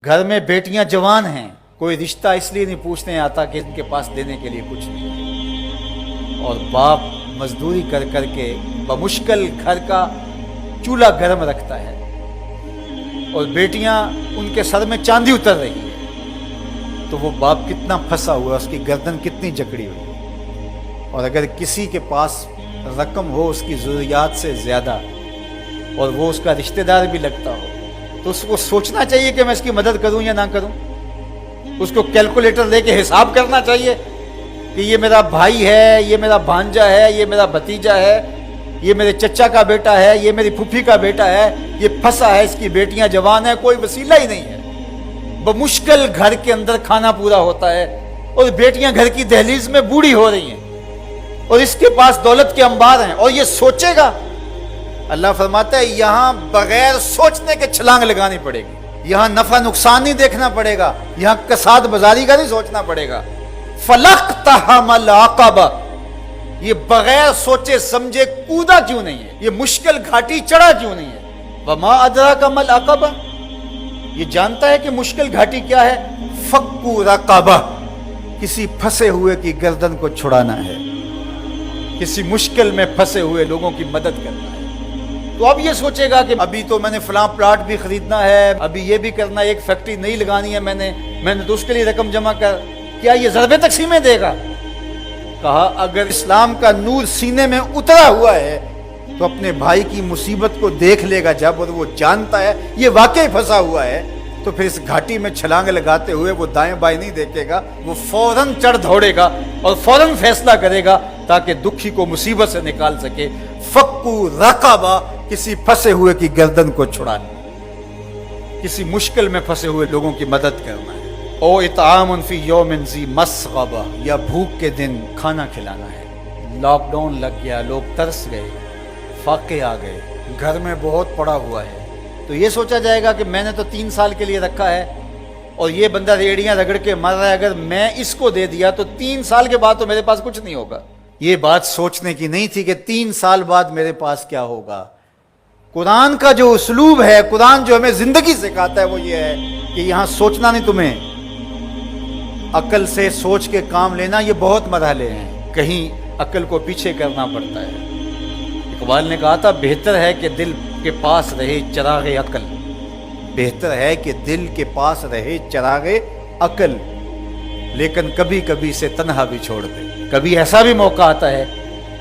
گھر میں بیٹیاں جوان ہیں، کوئی رشتہ اس لیے نہیں پوچھنے آتا کہ ان کے پاس دینے کے لیے کچھ نہیں، اور باپ مزدوری کر کر کے بمشکل گھر کا چولہا گرم رکھتا ہے، اور بیٹیاں ان کے سر میں چاندی اتر رہی ہے، تو وہ باپ کتنا پھنسا ہوا، اس کی گردن کتنی جکڑی ہوئی۔ اور اگر کسی کے پاس رقم ہو اس کی ضروریات سے زیادہ اور وہ اس کا رشتہ دار بھی لگتا ہو، تو اس کو سوچنا چاہیے کہ میں اس کی مدد کروں یا نہ کروں۔ اس کو کیلکولیٹر لے کے حساب کرنا چاہیے کہ یہ میرا بھائی ہے، یہ میرا بھانجا ہے، یہ میرا بھتیجا ہے، یہ میرے چچا کا بیٹا ہے، یہ میری پھوپھی کا بیٹا ہے، یہ پھنسا ہے، اس کی بیٹیاں جوان ہیں، کوئی وسیلہ ہی نہیں ہے، بمشکل گھر کے اندر کھانا پورا ہوتا ہے، اور بیٹیاں گھر کی دہلیز میں بوڑھی ہو رہی ہیں، اور اس کے پاس دولت کے انبار ہیں، اور یہ سوچے گا۔ اللہ فرماتا ہے یہاں بغیر سوچنے کے چھلانگ لگانی پڑے گی، یہاں نفع نقصان نہیں دیکھنا پڑے گا، یہاں کساد بازاری کا نہیں سوچنا پڑے گا۔ فَلَقْتَحَمَ الْعَقَبَةَ، یہ بغیر سوچے سمجھے کودا کیوں نہیں ہے، یہ مشکل گھاٹی چڑھا کیوں نہیں ہے۔ وَمَا أَدْرَاكَ مَا الْعَقَبَةُ، یہ جانتا ہے کہ مشکل گھاٹی کیا ہے۔ فَكُّ رَقَبَةٍ، کسی پھنسے ہوئے کی گردن کو چھڑانا ہے، کسی مشکل میں پھنسے ہوئے لوگوں کی مدد کرنا ہے۔ تو اب یہ سوچے گا کہ ابھی تو میں نے فلاں پلاٹ بھی خریدنا ہے، ابھی یہ بھی کرنا ہے، ایک فیکٹری نہیں لگانی ہے میں نے تو اس کے لیے رقم جمع کر، کیا یہ ضرب تقسیمیں دے گا؟ کہا اگر اسلام کا نور سینے میں اترا ہوا ہے تو اپنے بھائی کی مصیبت کو دیکھ لے گا جب، اور وہ جانتا ہے یہ واقعی پھنسا ہوا ہے، تو پھر اس گھاٹی میں چھلانگ لگاتے ہوئے وہ دائیں بائیں نہیں دیکھے گا، وہ فوراً چڑھ دوڑے گا اور فوراً فیصلہ کرے گا تاکہ دکھی کو مصیبت سے نکال سکے۔ فَكُّ رَقَبَةٍ، کسی پھنسے ہوئے کی گردن کو چھڑانا، کسی مشکل میں پھنسے ہوئے لوگوں کی مدد کرنا ہے۔ او اطعام فی یوم ذی مسغبہ، یا بھوک کے دن کھانا کھلانا ہے۔ لاک ڈاؤن لگ گیا، لوگ ترس گئے، فاقے آ گئے، گھر میں بہت پڑا ہوا ہے، تو یہ سوچا جائے گا کہ میں نے تو 3 سال کے لیے رکھا ہے اور یہ بندہ ریڑیاں رگڑ کے مر رہا ہے، اگر میں اس کو دے دیا تو 3 سال کے بعد تو میرے پاس کچھ نہیں ہوگا۔ یہ بات سوچنے کی نہیں تھی کہ 3 سال بعد میرے پاس کیا ہوگا۔ قرآن کا جو اسلوب ہے، قرآن جو ہمیں زندگی سکھاتا ہے وہ یہ ہے کہ یہاں سوچنا نہیں، تمہیں عقل سے سوچ کے کام لینا، یہ بہت مرحلے ہیں، کہیں عقل کو پیچھے کرنا پڑتا ہے۔ اقبال نے کہا تھا بہتر ہے کہ دل کے پاس رہے چراغ عقل، بہتر ہے کہ دل کے پاس رہے چراغ عقل، لیکن کبھی کبھی سے تنہا بھی چھوڑ دے۔ کبھی ایسا بھی موقع آتا ہے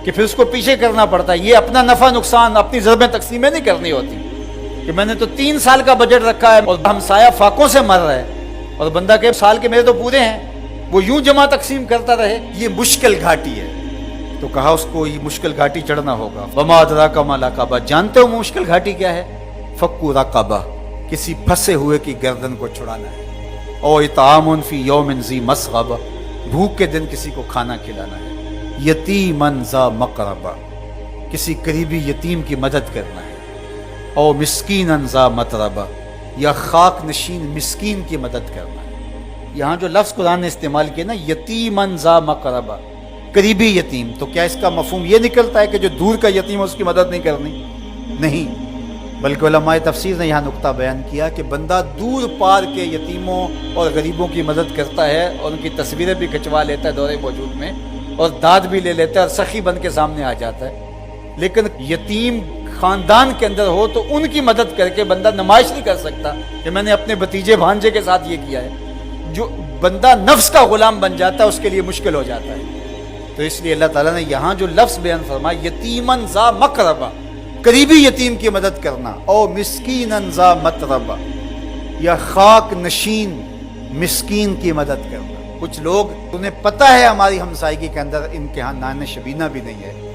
کہ پھر اس کو پیچھے کرنا پڑتا ہے۔ یہ اپنا نفع نقصان، اپنی ضربیں تقسیمیں نہیں کرنی ہوتی کہ میں نے تو 3 سال کا بجٹ رکھا ہے اور ہمسایہ فاقوں سے مر رہا ہے، اور بندہ کے سال کے میرے تو پورے ہیں، وہ یوں جمع تقسیم کرتا رہے، یہ مشکل گھاٹی ہے۔ تو کہا اس کو یہ مشکل گھاٹی چڑھنا ہوگا۔ وما ادراک ما العقبہ، جانتے ہو مشکل گھاٹی کیا ہے؟ فک رقبہ، کسی پھنسے ہوئے کی گردن کو چھڑانا ہے۔ او اطعام فی یوم ذی مسغبہ، بھوک کے دن کسی کو کھانا کھلانا ہے۔ یتیما ذا مقربہ، کسی قریبی یتیم کی مدد کرنا ہے۔ او مسکینا ذا متربہ، یا خاک نشین مسکین کی مدد کرنا ہے۔ یہاں جو لفظ قرآن نے استعمال کیا نا، یتیما ذا مقربہ، قریبی یتیم، تو کیا اس کا مفہوم یہ نکلتا ہے کہ جو دور کا یتیم ہے اس کی مدد نہیں کرنی؟ نہیں، بلکہ علماء تفسیر نے یہاں نقطہ بیان کیا کہ بندہ دور پار کے یتیموں اور غریبوں کی مدد کرتا ہے اور ان کی تصویریں بھی کھنچوا لیتا ہے دورے موجود میں، اور داد بھی لے لیتا ہے اور سخی بن کے سامنے آ جاتا ہے، لیکن یتیم خاندان کے اندر ہو تو ان کی مدد کر کے بندہ نمائش نہیں کر سکتا کہ میں نے اپنے بھتیجے بھانجے کے ساتھ یہ کیا ہے۔ جو بندہ نفس کا غلام بن جاتا ہے اس کے لیے مشکل ہو جاتا ہے۔ تو اس لیے اللہ تعالیٰ نے یہاں جو لفظ بیان فرمایا، یتیمن ذا مقربہ، قریبی یتیم کی مدد کرنا، او مسکینن ذا متربہ، یا خاک نشین مسکین کی مدد کرنا۔ کچھ لوگ، انہیں پتہ ہے ہماری ہمسائیگی کے اندر ان کے ہاں نان شبینہ بھی نہیں ہے،